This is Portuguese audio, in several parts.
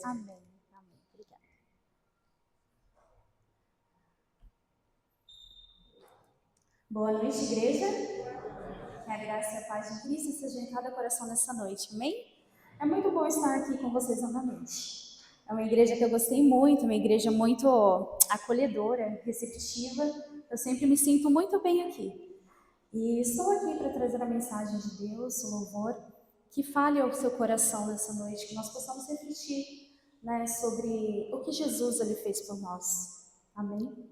Amém. Amém. Obrigada. Boa noite, igreja. Que a graça e a paz de Cristo seja em cada coração nessa noite. Amém? É muito bom estar aqui com vocês novamente. É uma igreja que eu gostei muito, uma igreja muito acolhedora, receptiva. Eu sempre me sinto muito bem aqui. E estou aqui para trazer a mensagem de Deus, o louvor, que fale ao seu coração nessa noite, que nós possamos refletir, né, sobre o que Jesus ele fez por nós. Amém?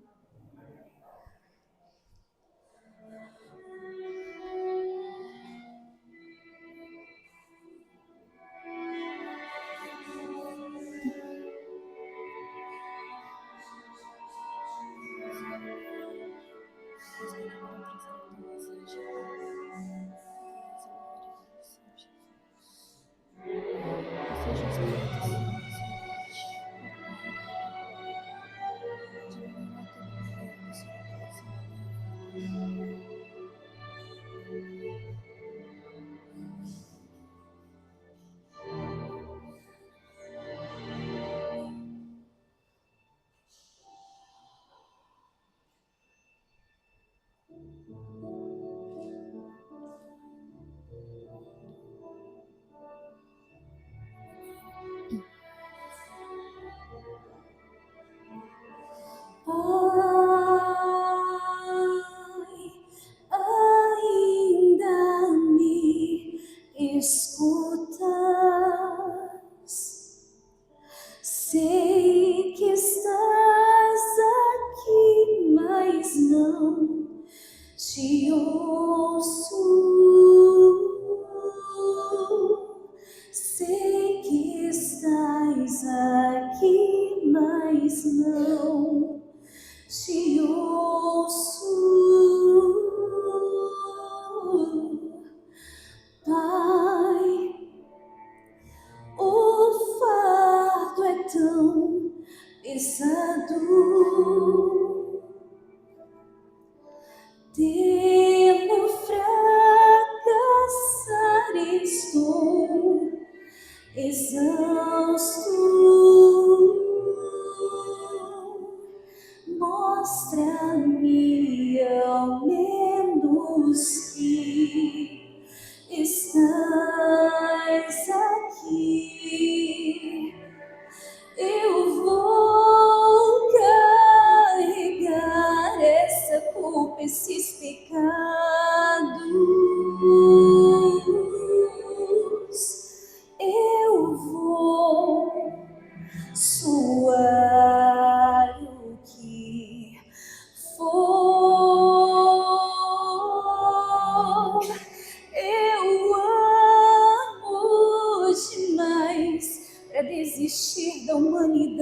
Ainda me escutas, sei que estás aqui, mas não te ouço. Sei que estás aqui, mas não te ouço. Pai, o fardo é tão pesado, temo fracassar, estou exausto. Mostra-me ao menos que estás aqui. Eu vou carregar essa culpa, esses pecados. Eu vou suar o que for. Eu amo demais para desistir da humanidade.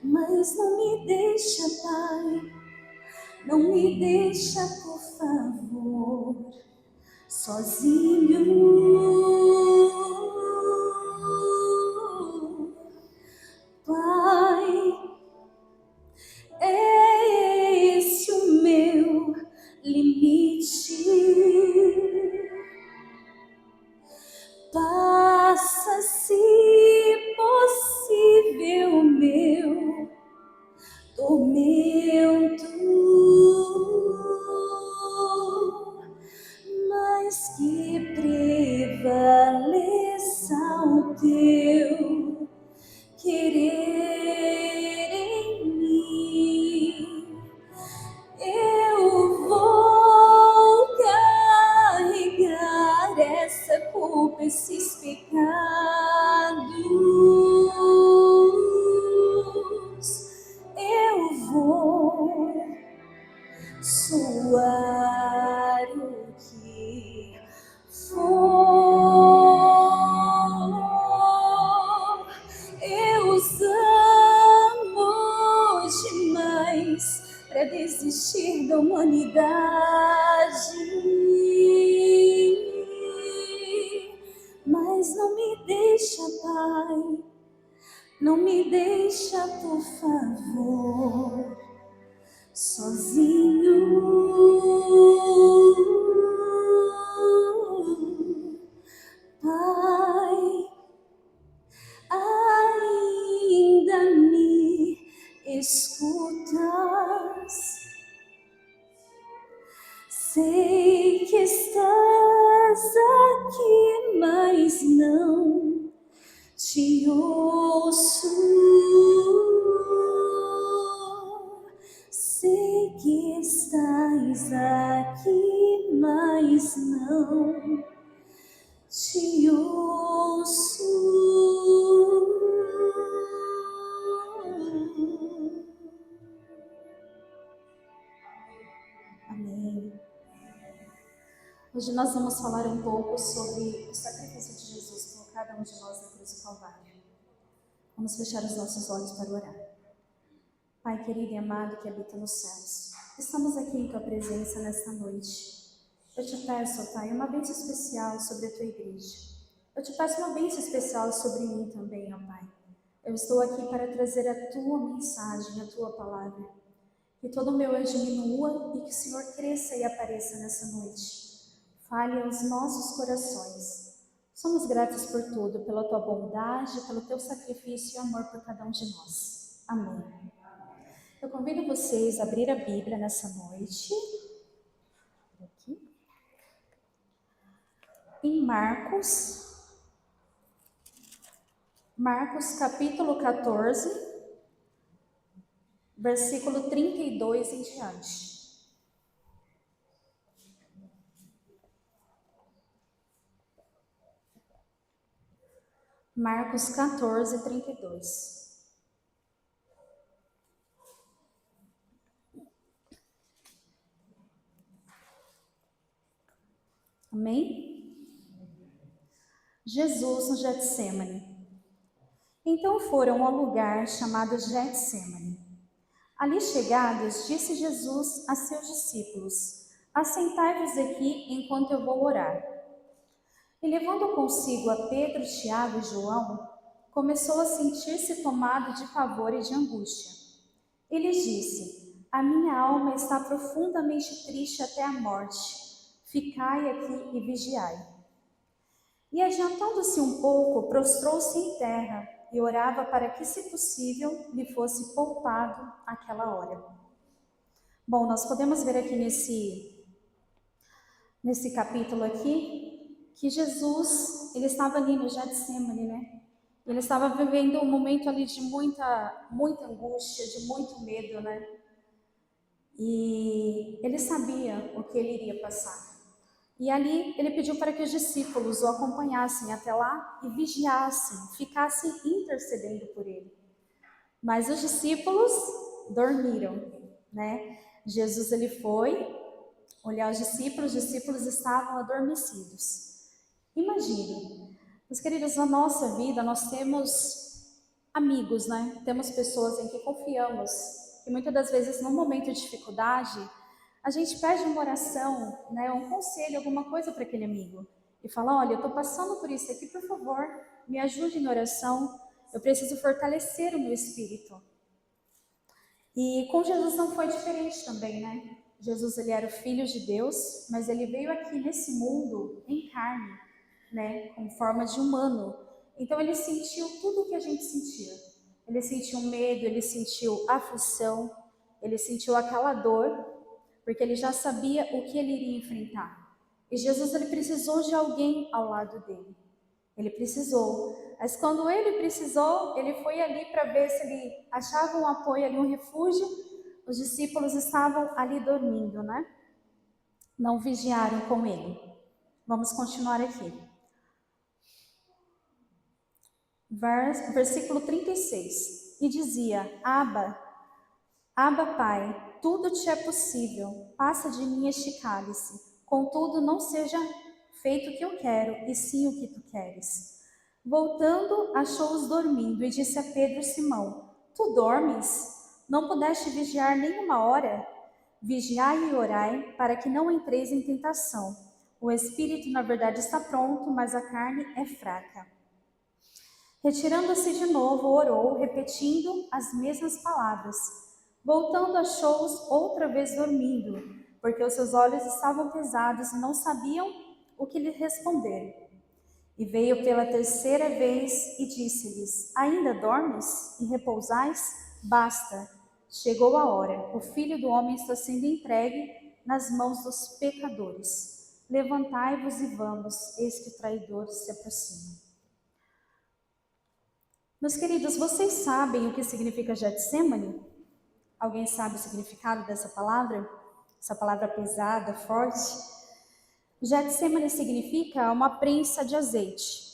Mas não me deixa, Pai, não me deixa, por favor, sozinho. Pai, é esse o meu limite. Passa, se possível, meu tormento, mas que prevaleça o teu querer em mim. Eu vou carregar essa culpa, esses pecados. Eu vou suar o que for. Eu os amo demais para desistir da humanidade. Mas não me deixa, Pai, não me deixa, por favor, sozinho. Pai, ainda me escutas. Sei que estás aqui, mas não te ouço. Sei que estás aqui, mas não te ouço. Amém. Hoje nós vamos falar um pouco sobre o sacrifício de Jesus por cada um de nós na cruz do Calvário. Vamos fechar os nossos olhos para orar. Pai querido e amado que habita nos céus, estamos aqui em Tua presença nesta noite. Eu te peço, Pai, uma bênção especial sobre a Tua igreja. Eu te peço uma bênção especial sobre mim também, ó Pai. Eu estou aqui para trazer a Tua mensagem, a Tua palavra. Que todo o meu eu diminua e que o Senhor cresça e apareça nessa noite. Fale aos nossos corações. Somos gratos por tudo, pela Tua bondade, pelo Teu sacrifício e amor por cada um de nós. Amém. Eu convido vocês a abrir a Bíblia nessa noite. Aqui. Em Marcos capítulo 14, versículo 32 em diante. Marcos 14, 32. Amém? Jesus no Getsêmani. Então foram ao lugar chamado Getsêmani. Ali chegados, disse Jesus a seus discípulos: Assentai-vos aqui enquanto eu vou orar. E levando consigo a Pedro, Tiago e João, começou a sentir-se tomado de pavor e de angústia. E lhes disse: A minha alma está profundamente triste até a morte. Ficai aqui e vigiai. E adiantando-se um pouco, prostrou-se em terra e orava para que, se possível, lhe fosse poupado aquela hora. Bom, nós podemos ver aqui nesse capítulo aqui, que Jesus, ele estava ali no Getsêmani, né? Ele estava vivendo um momento ali de muita angústia, de muito medo, né? E ele sabia o que ele iria passar. E ali ele pediu para que os discípulos o acompanhassem até lá e vigiassem, ficassem intercedendo por ele. Mas os discípulos dormiram, né? Jesus ele foi olhar os discípulos estavam adormecidos. Imagine, meus queridos, na nossa vida nós temos amigos, né? Temos pessoas em que confiamos, e muitas das vezes num momento de dificuldade, a gente pede uma oração, né? Um conselho, alguma coisa para aquele amigo. E fala, olha, eu estou passando por isso aqui, por favor, me ajude em oração, eu preciso fortalecer o meu espírito. E com Jesus não foi diferente também, né? Jesus ele era o Filho de Deus, mas ele veio aqui nesse mundo em carne, né? Com forma de humano. Então ele sentiu tudo o que a gente sentia. Ele sentiu medo, ele sentiu aflição, ele sentiu aquela dor, porque ele já sabia o que ele iria enfrentar. E Jesus ele precisou de alguém ao lado dele. Ele precisou. Mas quando ele precisou, ele foi ali para ver se ele achava um apoio ali, um refúgio. Os discípulos estavam ali dormindo, né? Não vigiaram com ele. Vamos continuar aqui. Versículo 36. E dizia: Abba, Pai, tudo te é possível. Passa de mim este cálice. Contudo, não seja feito o que eu quero, e sim o que tu queres. Voltando, achou-os dormindo e disse a Pedro e Simão: Tu dormes? Não pudeste vigiar nem uma hora? Vigiai e orai, para que não entreis em tentação. O espírito, na verdade, está pronto, mas a carne é fraca. Retirando-se de novo, orou, repetindo as mesmas palavras. Voltando, achou-os outra vez dormindo, porque os seus olhos estavam pesados e não sabiam o que lhe responder. E veio pela terceira vez e disse-lhes: Ainda dormes e repousais? Basta, chegou a hora. O Filho do Homem está sendo entregue nas mãos dos pecadores. Levantai-vos e vamos, eis que o traidor se aproxima. Meus queridos, vocês sabem o que significa Getsemane? Alguém sabe o significado dessa palavra? Essa palavra pesada, forte? Getsemane significa uma prensa de azeite.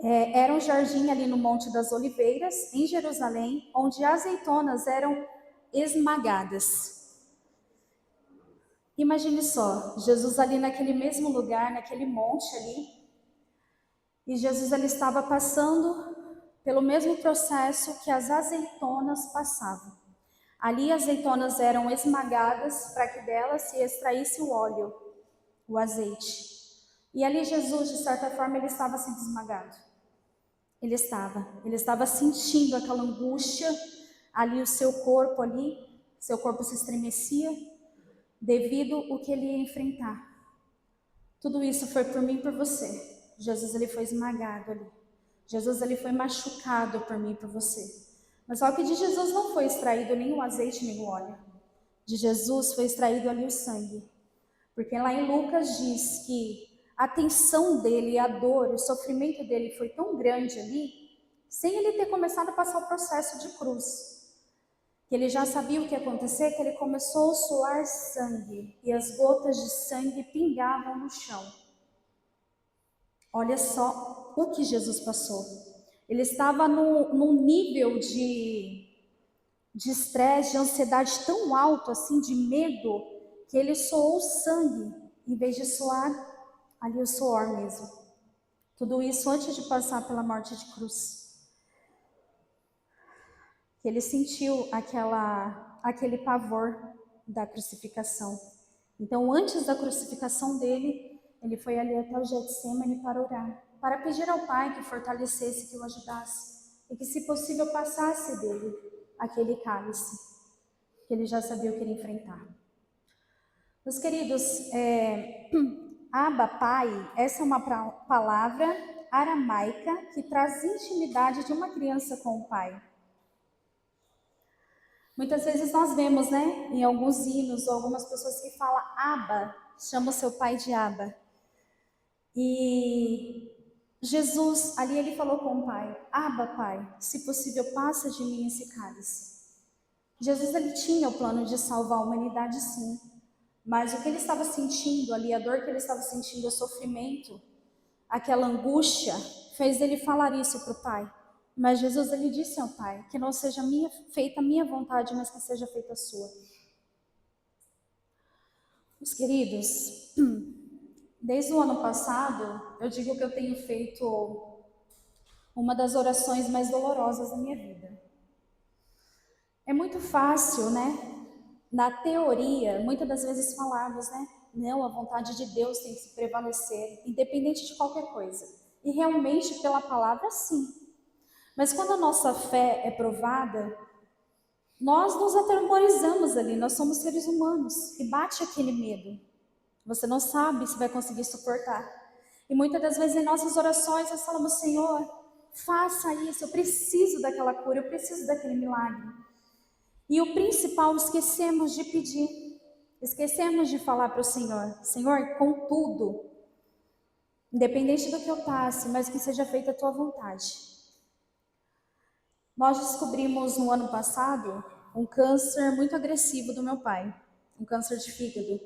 Era um jardim ali no Monte das Oliveiras, em Jerusalém, onde azeitonas eram esmagadas. Imagine só, Jesus ali naquele mesmo lugar, naquele monte ali, e Jesus ele estava passando pelo mesmo processo que as azeitonas passavam. Ali as azeitonas eram esmagadas para que delas se extraísse o óleo, o azeite. E ali Jesus, de certa forma, ele estava sendo esmagado. Ele estava sentindo aquela angústia, ali o seu corpo se estremecia devido ao que ele ia enfrentar. Tudo isso foi por mim e por você. Jesus ele foi esmagado ali. Jesus ele foi machucado por mim e por você. Mas só que de Jesus não foi extraído nem o azeite nem o óleo. De Jesus foi extraído ali o sangue. Porque lá em Lucas diz que a tensão dele, a dor, o sofrimento dele foi tão grande ali, sem ele ter começado a passar o processo de cruz, que ele já sabia o que ia acontecer, que ele começou a suar sangue, e as gotas de sangue pingavam no chão. Olha só o que Jesus passou. Ele estava num nível de estresse, de ansiedade tão alto, assim, de medo, que ele suou sangue, em vez de suar ali o suor mesmo. Tudo isso antes de passar pela morte de cruz. Ele sentiu aquele pavor da crucificação. Então, antes da crucificação dele, ele foi ali até o Getsemane para orar, para pedir ao Pai que fortalecesse, que o ajudasse, e que, se possível, passasse dele aquele cálice, que ele já sabia o que ele enfrentar. Meus queridos, Abba, Pai, essa é uma palavra aramaica que traz intimidade de uma criança com o Pai. Muitas vezes nós vemos, né, em alguns hinos, ou algumas pessoas que falam Abba, chamam seu pai de Abba. E Jesus, ali ele falou com o Pai, Abba, Pai, se possível, passa de mim esse cálice. Jesus, ele tinha o plano de salvar a humanidade, sim. Mas o que ele estava sentindo ali, a dor que ele estava sentindo, o sofrimento, aquela angústia, fez ele falar isso para o Pai. Mas Jesus, ele disse ao Pai, que não seja feita a minha vontade, mas que seja feita a sua. Meus queridos, desde o ano passado, eu digo que eu tenho feito uma das orações mais dolorosas da minha vida. É muito fácil, né? Na teoria, muitas das vezes falamos, né? Não, a vontade de Deus tem que prevalecer, independente de qualquer coisa. E realmente, pela palavra, sim. Mas quando a nossa fé é provada, nós nos atemorizamos ali, nós somos seres humanos, e bate aquele medo. Você não sabe se vai conseguir suportar. E muitas das vezes em nossas orações nós falamos, Senhor, faça isso, eu preciso daquela cura, eu preciso daquele milagre. E o principal, esquecemos de pedir, esquecemos de falar para o Senhor, Senhor, contudo, independente do que eu passe, mas que seja feita a tua vontade. Nós descobrimos no ano passado um câncer muito agressivo do meu pai, um câncer de fígado.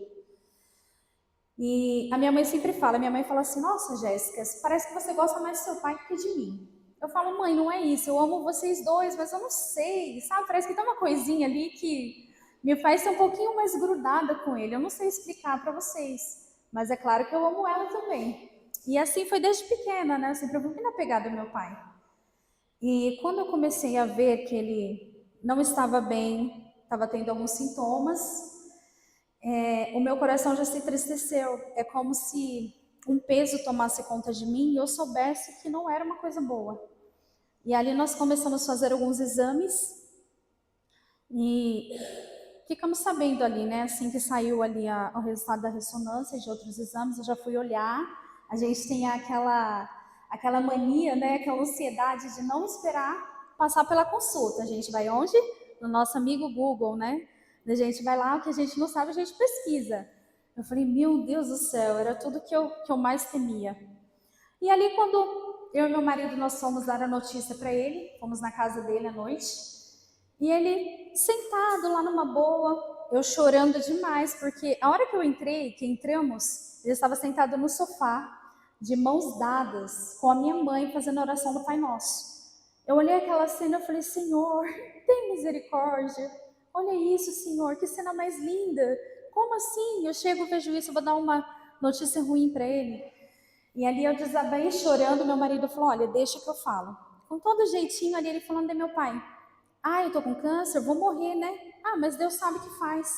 E a minha mãe sempre fala, minha mãe fala assim, nossa, Jéssica, parece que você gosta mais do seu pai do que de mim. Eu falo, mãe, não é isso, eu amo vocês dois, mas eu não sei, sabe? Parece que tem uma coisinha ali que me faz ser um pouquinho mais grudada com ele. Eu não sei explicar para vocês, mas é claro que eu amo ela também. E assim foi desde pequena, né? Eu sempre fui muito apegada ao meu pai. E quando eu comecei a ver que ele não estava bem, estava tendo alguns sintomas, o meu coração já se entristeceu. É como se um peso tomasse conta de mim e eu soubesse que não era uma coisa boa. E ali nós começamos a fazer alguns exames e ficamos sabendo ali, né, assim que saiu ali o resultado da ressonância e de outros exames, eu já fui olhar A gente tem aquela mania, né, aquela ansiedade de não esperar passar pela consulta. A gente vai onde? No nosso amigo Google, né? A gente vai lá, o que a gente não sabe, a gente pesquisa. Eu falei, meu Deus do céu, era tudo que eu mais temia. E ali, quando eu e meu marido, nós fomos dar a notícia para ele, fomos na casa dele à noite, e ele sentado lá numa boa, eu chorando demais, porque a hora que eu entrei, que entramos, ele estava sentado no sofá, de mãos dadas, com a minha mãe, fazendo a oração do Pai Nosso. Eu olhei aquela cena e falei, Senhor, tem misericórdia. Olha isso, Senhor, que cena mais linda. Como assim? Eu chego, vejo isso, eu vou dar uma notícia ruim para ele. E ali eu desabei chorando, meu marido falou, olha, deixa que eu falo. Com todo jeitinho ali, ele falando de meu pai. Ah, eu tô com câncer, vou morrer, né? Ah, mas Deus sabe o que faz.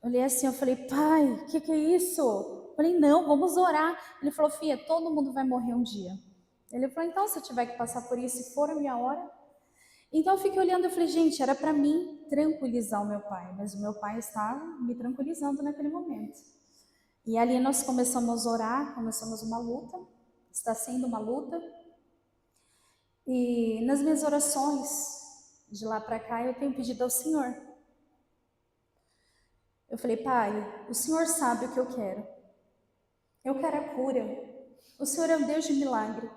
Eu olhei assim, eu falei, pai, o que é isso? Eu falei, não, vamos orar. Ele falou, filha, todo mundo vai morrer um dia. Ele falou, então, se eu tiver que passar por isso, se for a minha hora. Então eu fiquei olhando, eu falei, gente, era para mim tranquilizar o meu pai, mas o meu pai estava me tranquilizando naquele momento. E ali nós começamos a orar, começamos uma luta, está sendo uma luta. E nas minhas orações, de lá para cá, eu tenho pedido ao Senhor. Eu falei, pai, o Senhor sabe o que eu quero. Eu quero a cura. O Senhor é um Deus de milagre.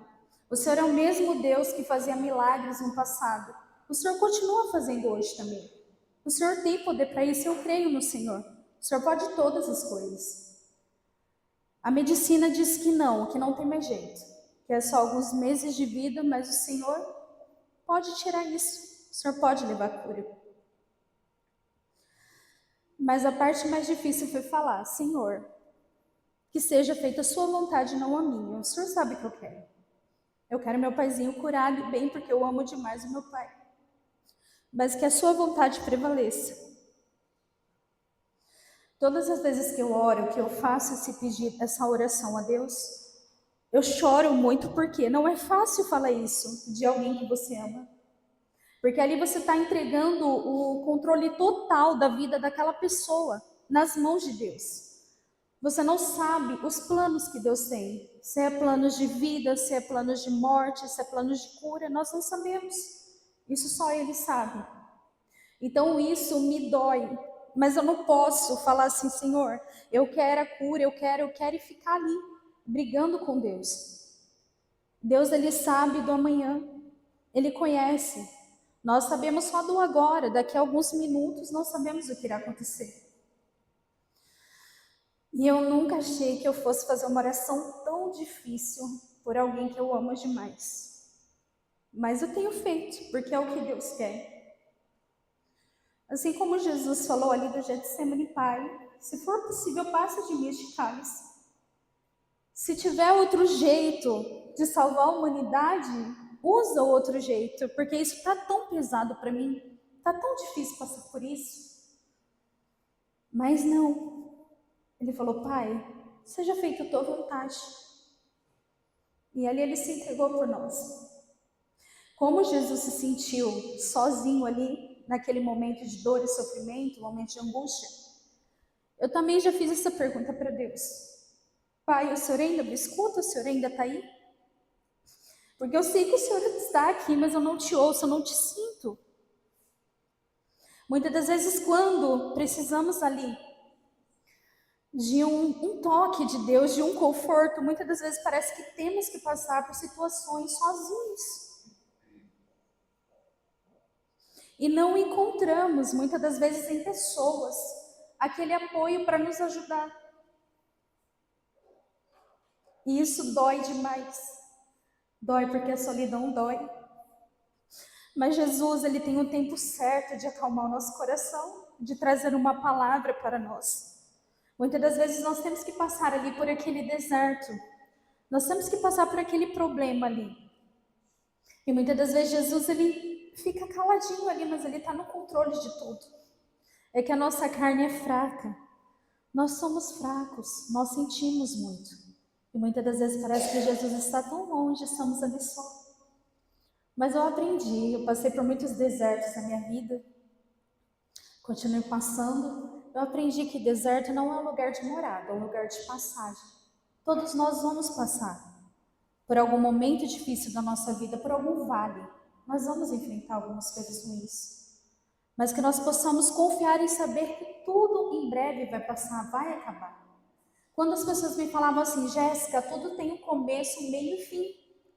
O Senhor é o mesmo Deus que fazia milagres no passado. O Senhor continua fazendo hoje também. O Senhor tem poder para isso, eu creio no Senhor. O Senhor pode todas as coisas. A medicina diz que não tem mais jeito. Que é só alguns meses de vida, mas o Senhor pode tirar isso. O Senhor pode levar a cura. Mas a parte mais difícil foi falar, Senhor, que seja feita a sua vontade, não a minha. O Senhor sabe o que eu quero. Eu quero meu paizinho curado e bem, porque eu amo demais o meu pai. Mas que a sua vontade prevaleça. Todas as vezes que eu oro, que eu faço esse pedido, essa oração a Deus, eu choro muito, porque não é fácil falar isso de alguém que você ama. Porque ali você está entregando o controle total da vida daquela pessoa nas mãos de Deus. Você não sabe os planos que Deus tem. Se é planos de vida, se é planos de morte, se é planos de cura, nós não sabemos. Isso só Ele sabe. Então isso me dói. Mas eu não posso falar assim, Senhor, eu quero a cura, eu quero e ficar ali, brigando com Deus. Deus, Ele sabe do amanhã. Ele conhece. Nós sabemos só do agora. Daqui a alguns minutos nós sabemos o que irá acontecer. E eu nunca achei que eu fosse fazer uma oração tão difícil por alguém que eu amo demais. Mas eu tenho feito, porque é o que Deus quer. Assim como Jesus falou ali do Getsemane, Pai, se for possível, passa de mim este cálice. Se tiver outro jeito de salvar a humanidade, usa o outro jeito, porque isso está tão pesado para mim, está tão difícil passar por isso. Mas não. Ele falou, Pai, seja feita a tua vontade. E ali ele se entregou por nós. Como Jesus se sentiu sozinho ali, naquele momento de dor e sofrimento, momento de angústia, eu também já fiz essa pergunta para Deus. Pai, o Senhor ainda me escuta? O Senhor ainda está aí? Porque eu sei que o Senhor está aqui, mas eu não te ouço, eu não te sinto. Muitas das vezes, quando precisamos ali de um toque de Deus, de um conforto, muitas das vezes parece que temos que passar por situações sozinhos. E não encontramos, muitas das vezes, em pessoas, aquele apoio para nos ajudar. E isso dói demais. Dói porque a solidão dói. Mas Jesus, Ele tem o tempo certo de acalmar o nosso coração, de trazer uma palavra para nós. Muitas das vezes nós temos que passar ali por aquele deserto. Nós temos que passar por aquele problema ali. E muitas das vezes Jesus, Ele fica caladinho ali, mas Ele está no controle de tudo. É que a nossa carne é fraca. Nós somos fracos, nós sentimos muito. E muitas das vezes parece que Jesus está tão longe, estamos ali só. Mas eu aprendi, eu passei por muitos desertos na minha vida. Continuo passando. Eu aprendi que deserto não é um lugar de morada, é um lugar de passagem. Todos nós vamos passar por algum momento difícil da nossa vida, por algum vale. Nós vamos enfrentar algumas coisas ruins. Mas que nós possamos confiar e saber que tudo em breve vai passar, vai acabar. Quando as pessoas me falavam assim, Jéssica, tudo tem um começo, um meio e fim.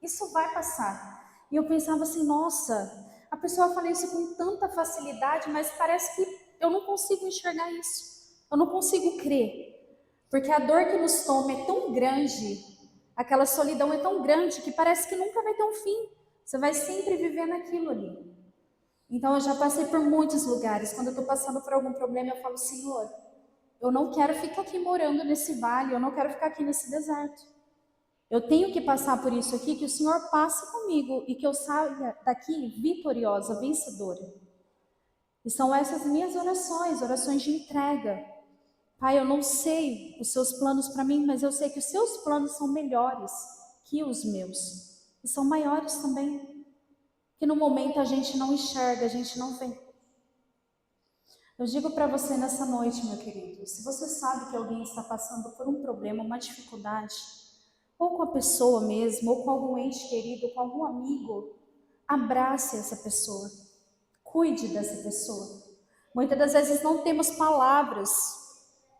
Isso vai passar. E eu pensava assim, nossa, a pessoa fala isso com tanta facilidade, mas parece que eu não consigo enxergar isso. Eu não consigo crer. Porque a dor que nos toma é tão grande, aquela solidão é tão grande que parece que nunca vai ter um fim. Você vai sempre viver naquilo ali. Então eu já passei por muitos lugares. Quando eu estou passando por algum problema, eu falo, Senhor, eu não quero ficar aqui morando nesse vale, eu não quero ficar aqui nesse deserto. Eu tenho que passar por isso aqui, que o Senhor passe comigo e que eu saia daqui vitoriosa, vencedora. E são essas minhas orações, orações de entrega. Pai, eu não sei os seus planos para mim, mas eu sei que os seus planos são melhores que os meus. E são maiores também. Que no momento a gente não enxerga, a gente não vê. Eu digo para você nessa noite, meu querido, se você sabe que alguém está passando por um problema, uma dificuldade, ou com a pessoa mesmo, ou com algum ente querido, com algum amigo, abrace essa pessoa, cuide dessa pessoa. Muitas das vezes não temos palavras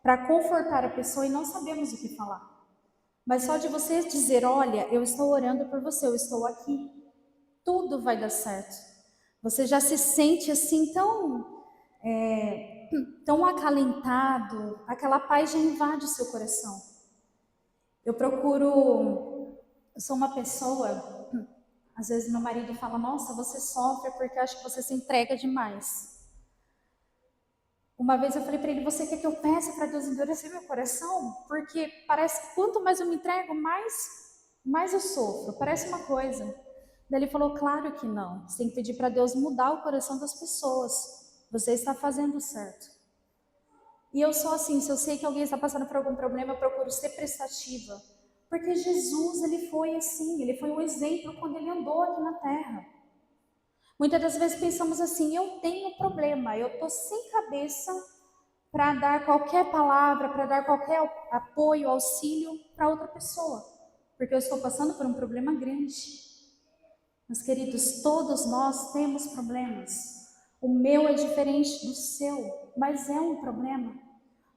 para confortar a pessoa e não sabemos o que falar. Mas só de você dizer, olha, eu estou orando por você, eu estou aqui, tudo vai dar certo. Você já se sente assim tão acalentado, aquela paz já invade o seu coração. Eu sou uma pessoa, às vezes meu marido fala, nossa, você sofre porque acho que você se entrega demais. Uma vez eu falei para ele, você quer que eu peça para Deus endurecer meu coração? Porque parece que quanto mais eu me entrego, mais eu sofro, parece uma coisa. Daí ele falou, claro que não, você tem que pedir para Deus mudar o coração das pessoas, você está fazendo certo. E eu sou assim, se eu sei que alguém está passando por algum problema, eu procuro ser prestativa. Porque Jesus, ele foi assim, ele foi um exemplo quando ele andou aqui na terra. Muitas das vezes pensamos assim, eu tenho problema, eu estou sem cabeça para dar qualquer palavra, para dar qualquer apoio, auxílio para outra pessoa. Porque eu estou passando por um problema grande. Meus queridos, todos nós temos problemas. O meu é diferente do seu, mas é um problema.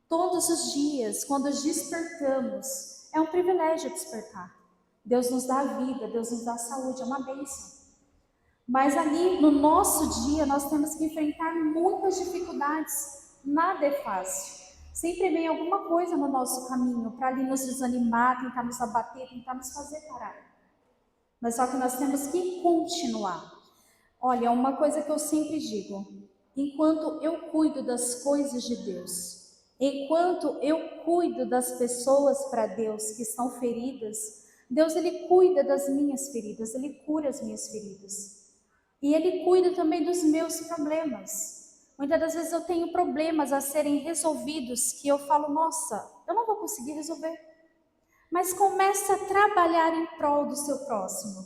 Todos os dias, quando despertamos, é um privilégio despertar. Deus nos dá vida, Deus nos dá saúde, é uma bênção. Mas ali no nosso dia nós temos que enfrentar muitas dificuldades. Nada é fácil. Sempre vem alguma coisa no nosso caminho para ali nos desanimar, tentar nos abater, tentar nos fazer parar. Mas só que nós temos que continuar. Olha, uma coisa que eu sempre digo: enquanto eu cuido das coisas de Deus, enquanto eu cuido das pessoas para Deus que estão feridas, Deus ele cuida das minhas feridas, ele cura as minhas feridas. E ele cuida também dos meus problemas. Muitas das vezes eu tenho problemas a serem resolvidos que eu falo, nossa, eu não vou conseguir resolver. Mas comece a trabalhar em prol do seu próximo.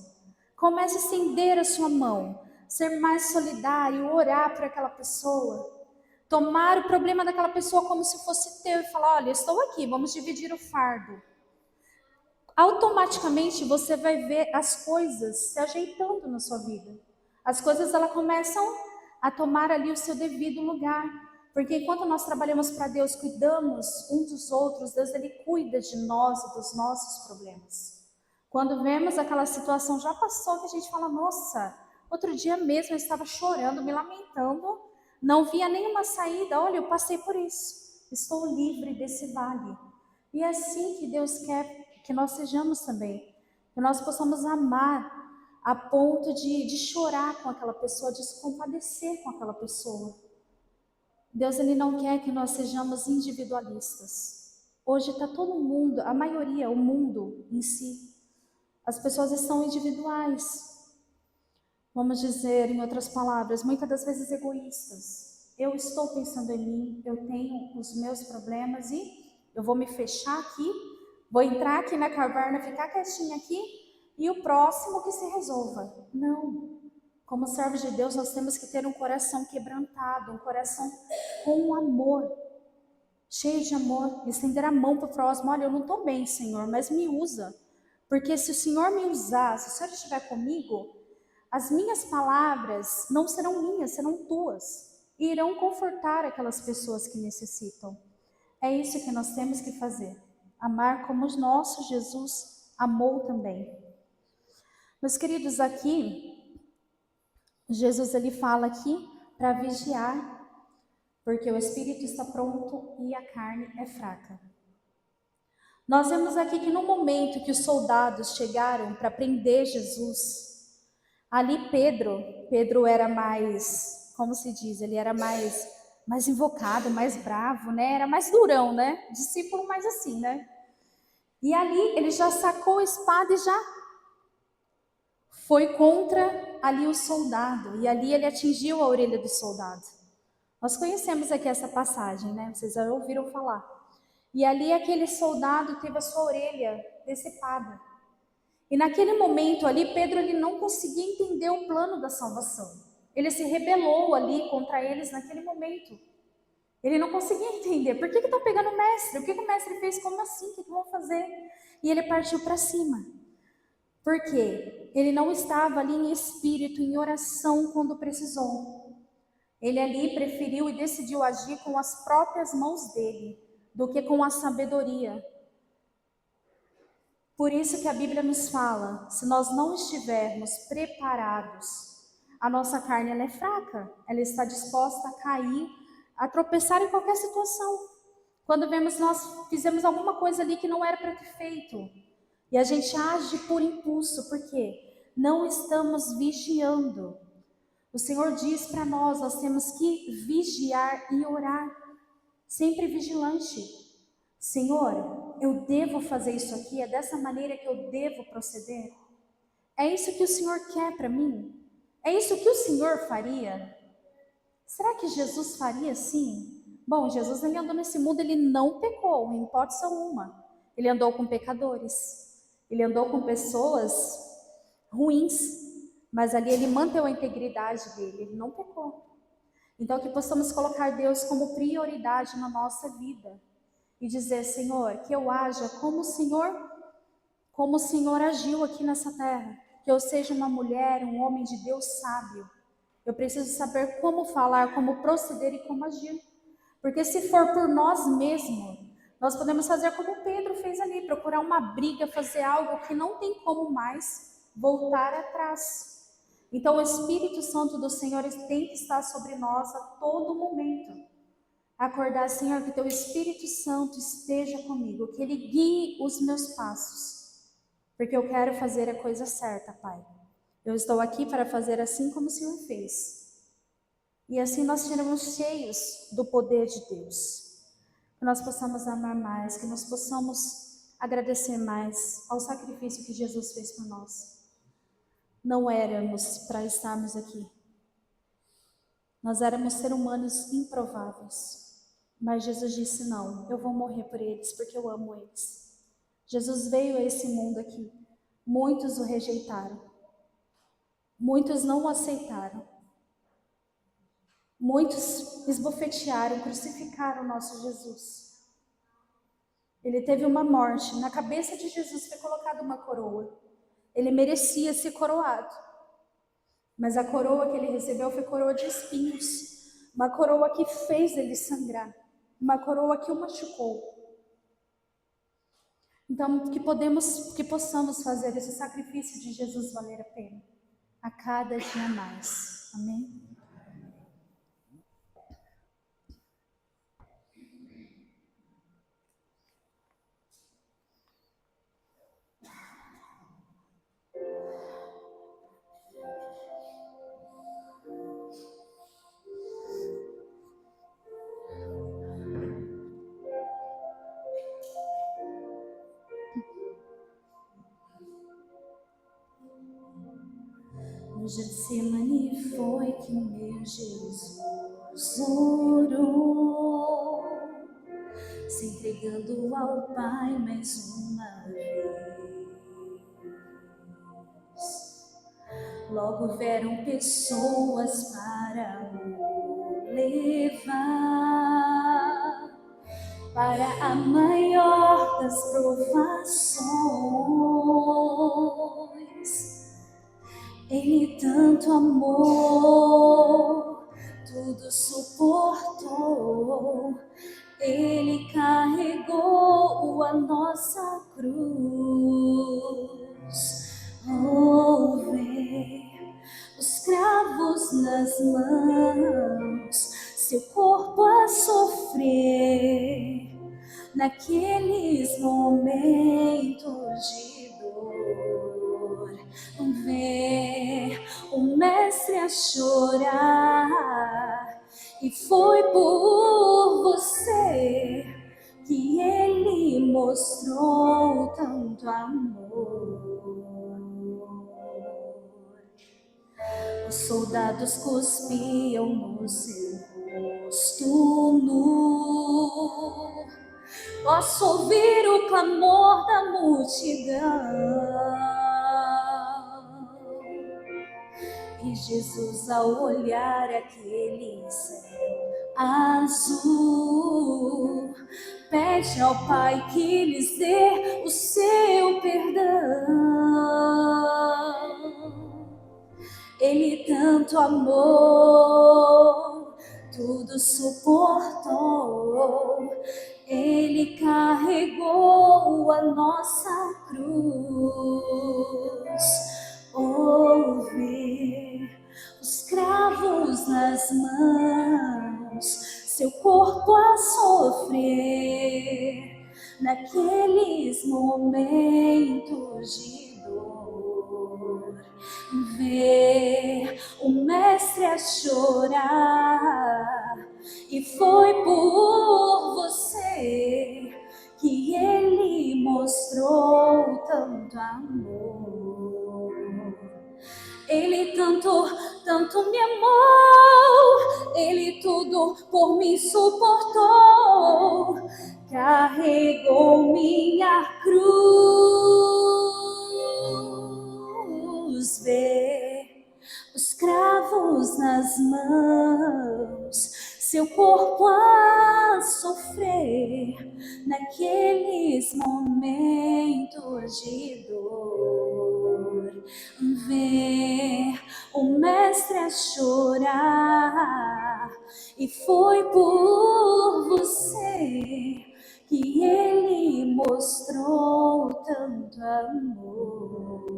Comece a estender a sua mão, ser mais solidário, orar por aquela pessoa. Tomar o problema daquela pessoa como se fosse teu e falar, olha, estou aqui, vamos dividir o fardo. Automaticamente você vai ver as coisas se ajeitando na sua vida. As coisas elas começam a tomar ali o seu devido lugar. Porque enquanto nós trabalhamos para Deus, cuidamos uns dos outros, Deus ele cuida de nós e dos nossos problemas. Quando vemos aquela situação já passou, que a gente fala, nossa, outro dia mesmo eu estava chorando, me lamentando, não via nenhuma saída, olha, eu passei por isso, estou livre desse vale. E é assim que Deus quer que nós sejamos também, que nós possamos amar a ponto de chorar com aquela pessoa, de se compadecer com aquela pessoa. Deus ele não quer que nós sejamos individualistas. Hoje está todo mundo, a maioria, o mundo em si, as pessoas estão individuais. Vamos dizer, em outras palavras, muitas das vezes egoístas. Eu estou pensando em mim, eu tenho os meus problemas e eu vou me fechar aqui, vou entrar aqui na caverna, ficar quietinha aqui e o próximo que se resolva. Não. Como servos de Deus, nós temos que ter um coração quebrantado, um coração com amor. cheio de amor, estender a mão para o próximo. Olha, eu não estou bem, Senhor, mas me usa. Porque se o Senhor me usar, se o Senhor estiver comigo, as minhas palavras não serão minhas, serão tuas. E irão confortar aquelas pessoas que necessitam. É isso que nós temos que fazer. Amar como o nosso Jesus amou também. Meus queridos, aqui, Jesus ele fala aqui para vigiar, porque o espírito está pronto e a carne é fraca. Nós vemos aqui que no momento que os soldados chegaram para prender Jesus, ali Pedro era mais, como se diz, ele era mais invocado, mais bravo, né? Era mais durão, né? Discípulo mais assim, né? E ali ele já sacou a espada e já foi contra ali o soldado. E ali ele atingiu a orelha do soldado. Nós conhecemos aqui essa passagem, né? Vocês já ouviram falar. E ali aquele soldado teve a sua orelha decepada. E naquele momento ali, Pedro ele não conseguia entender o plano da salvação. Ele se rebelou ali contra eles naquele momento. Ele não conseguia entender. Por que estão pegando o mestre? O que o mestre fez? Como assim? O que vão fazer? E ele partiu para cima. Por quê? Ele não estava ali em espírito, em oração quando precisou. Ele ali preferiu e decidiu agir com as próprias mãos dele, do que com a sabedoria. Por isso que a Bíblia nos fala, se nós não estivermos preparados, a nossa carne ela é fraca, ela está disposta a cair, a tropeçar em qualquer situação. Quando vemos nós fizemos alguma coisa ali que não era para ter feito, e a gente age por impulso, porque não estamos vigiando. O Senhor diz para nós temos que vigiar e orar, sempre vigilante. Senhor, eu devo fazer isso aqui? É dessa maneira que eu devo proceder? É isso que o Senhor quer para mim? É isso que o Senhor faria? Será que Jesus faria assim? Bom, Jesus ele andou nesse mundo, ele não pecou, em hipótese alguma. Ele andou com pecadores. Ele andou com pessoas ruins. Mas ali ele manteve a integridade dele, ele não pecou. Então que possamos colocar Deus como prioridade na nossa vida. E dizer, Senhor, que eu haja como o Senhor agiu aqui nessa terra. Que eu seja uma mulher, um homem de Deus sábio. Eu preciso saber como falar, como proceder e como agir. Porque se for por nós mesmos, nós podemos fazer como Pedro fez ali, procurar uma briga, fazer algo que não tem como mais voltar atrás. Então o Espírito Santo do Senhor tem que estar sobre nós a todo momento. Acordar, Senhor, que teu Espírito Santo esteja comigo, que ele guie os meus passos, porque eu quero fazer a coisa certa, Pai. Eu estou aqui para fazer assim como o Senhor fez. E assim nós seremos cheios do poder de Deus. Que nós possamos amar mais, que nós possamos agradecer mais ao sacrifício que Jesus fez por nós. Não éramos para estarmos aqui. Nós éramos seres humanos improváveis. Mas Jesus disse, não, eu vou morrer por eles, porque eu amo eles. Jesus veio a esse mundo aqui. Muitos o rejeitaram. Muitos não o aceitaram. Muitos esbofetearam, crucificaram o nosso Jesus. Ele teve uma morte. Na cabeça de Jesus foi colocada uma coroa. Ele merecia ser coroado. Mas a coroa que ele recebeu foi coroa de espinhos. Uma coroa que fez ele sangrar. Uma coroa que o machucou. Então, que possamos fazer esse sacrifício de Jesus valer a pena. A cada dia mais. Amém? No Getsemane foi que meu Jesus orou, se entregando ao Pai mais uma vez. Logo vieram pessoas para o levar, para a maior das provações. Ele tanto amou, tudo suportou. Ele carregou a nossa cruz. Oh, vê os cravos nas mãos, seu corpo a sofrer naqueles momentos de dor. Vê o mestre a chorar, e foi por você que ele mostrou tanto amor. Os soldados cuspiam no seu rosto nu. Posso ouvir o clamor da multidão. E Jesus, ao olhar aquele céu azul, pede ao Pai que lhes dê o seu perdão. Ele tanto amou, tudo suportou. Ele carregou a nossa cruz. Ouve os cravos nas mãos, seu corpo a sofrer naqueles momentos de dor. Vê o mestre a chorar, e foi por você que ele mostrou tanto amor. Ele tanto me amou, ele tudo por mim suportou, carregou minha cruz. Vê os cravos nas mãos, seu corpo a sofrer naqueles momentos de dor. Vê o mestre a chorar, e foi por você que ele mostrou tanto amor.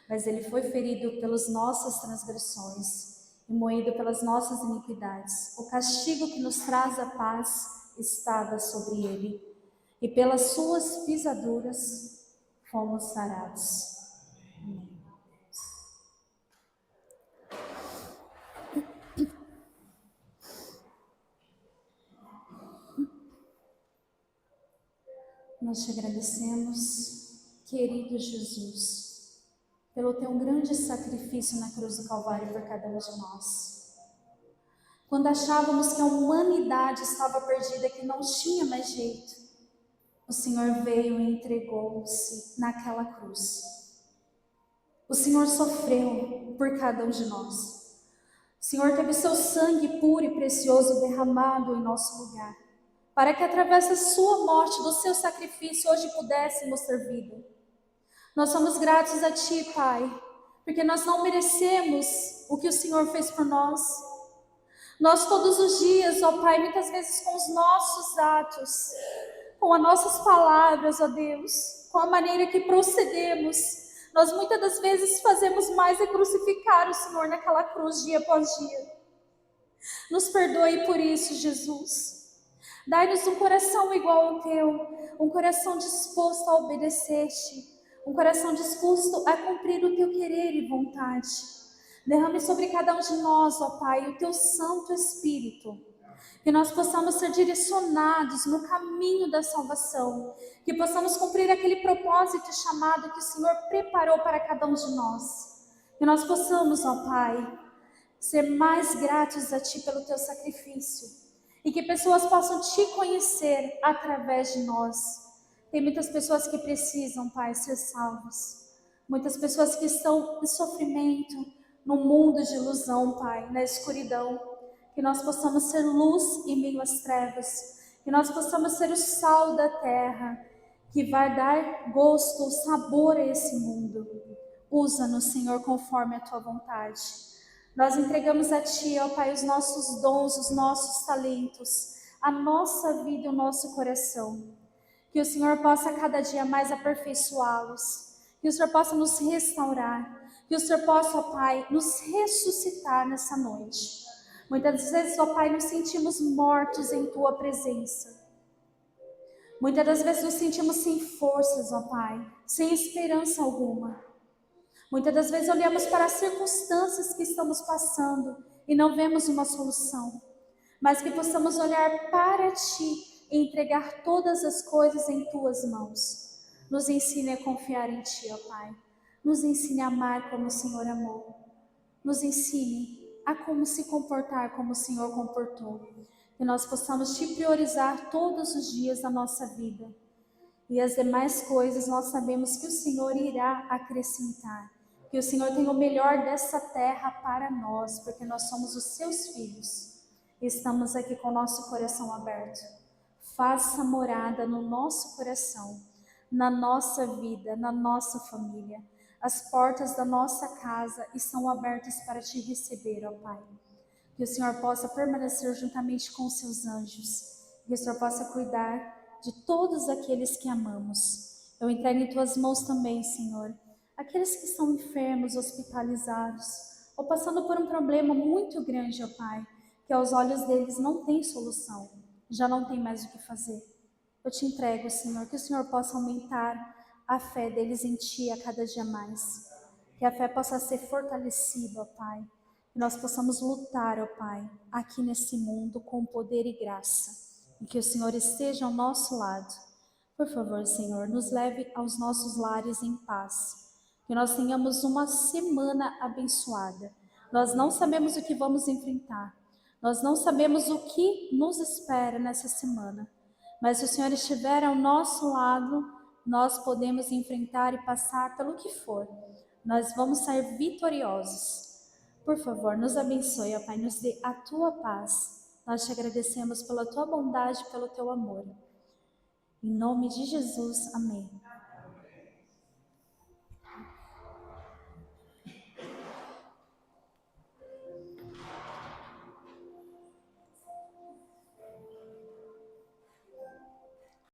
Mas ele foi ferido pelas nossas transgressões e moído pelas nossas iniquidades. O castigo que nos traz a paz estava sobre ele, e pelas suas pisaduras fomos sarados. Amém. Nós te agradecemos, querido Jesus, pelo teu grande sacrifício na cruz do Calvário por cada um de nós. Quando achávamos que a humanidade estava perdida, que não tinha mais jeito, o Senhor veio e entregou-se naquela cruz. O Senhor sofreu por cada um de nós. O Senhor teve seu sangue puro e precioso derramado em nosso lugar, para que através da sua morte, do seu sacrifício, hoje pudéssemos ter vida. Nós somos gratos a Ti, Pai, porque nós não merecemos o que o Senhor fez por nós. Nós todos os dias, ó Pai, muitas vezes com os nossos atos, com as nossas palavras, ó Deus, com a maneira que procedemos, nós muitas das vezes fazemos mais é crucificar o Senhor naquela cruz dia após dia. Nos perdoe por isso, Jesus. Dai-nos um coração igual ao Teu, um coração disposto a obedecer-te, um coração disposto a cumprir o Teu querer e vontade. Derrame sobre cada um de nós, ó Pai, o Teu Santo Espírito, que nós possamos ser direcionados no caminho da salvação, que possamos cumprir aquele propósito e chamado que o Senhor preparou para cada um de nós, que nós possamos, ó Pai, ser mais gratos a Ti pelo Teu sacrifício, e que pessoas possam Te conhecer através de nós. Tem muitas pessoas que precisam, Pai, ser salvas, muitas pessoas que estão em sofrimento, no mundo de ilusão, Pai, na escuridão, que nós possamos ser luz em meio às trevas, que nós possamos ser o sal da terra, que vai dar gosto, sabor a esse mundo. Usa-nos, Senhor, conforme a tua vontade. Nós entregamos a Ti, ó Pai, os nossos dons, os nossos talentos, a nossa vida e o nosso coração. Que o Senhor possa cada dia mais aperfeiçoá-los, que o Senhor possa nos restaurar, que o Senhor possa, ó Pai, nos ressuscitar nessa noite. Muitas vezes, ó Pai, nos sentimos mortos em Tua presença. Muitas das vezes nos sentimos sem forças, ó Pai, sem esperança alguma. Muitas das vezes olhamos para as circunstâncias que estamos passando e não vemos uma solução. Mas que possamos olhar para Ti e entregar todas as coisas em Tuas mãos. Nos ensine a confiar em Ti, ó Pai. Nos ensine a amar como o Senhor amou. Nos ensine a como se comportar como o Senhor comportou. Que nós possamos Te priorizar todos os dias da nossa vida. E as demais coisas nós sabemos que o Senhor irá acrescentar. Que o Senhor tem o melhor dessa terra para nós, porque nós somos os Seus filhos. Estamos aqui com o nosso coração aberto. Faça morada no nosso coração, na nossa vida, na nossa família. As portas da nossa casa estão abertas para Te receber, ó Pai. Que o Senhor possa permanecer juntamente com os Seus anjos. Que o Senhor possa cuidar de todos aqueles que amamos. Eu entrego em Tuas mãos também, Senhor, aqueles que estão enfermos, hospitalizados, ou passando por um problema muito grande, ó Pai, que aos olhos deles não tem solução, já não tem mais o que fazer. Eu Te entrego, Senhor, que o Senhor possa aumentar a fé deles em Ti a cada dia mais. Que a fé possa ser fortalecida, ó Pai. Que nós possamos lutar, ó Pai, aqui nesse mundo com poder e graça. E que o Senhor esteja ao nosso lado. Por favor, Senhor, nos leve aos nossos lares em paz. Que nós tenhamos uma semana abençoada. Nós não sabemos o que vamos enfrentar. Nós não sabemos o que nos espera nessa semana. Mas se o Senhor estiver ao nosso lado, nós podemos enfrentar e passar pelo que for. Nós vamos sair vitoriosos. Por favor, nos abençoe, ó Pai, nos dê a Tua paz. Nós Te agradecemos pela Tua bondade e pelo Teu amor. Em nome de Jesus, amém.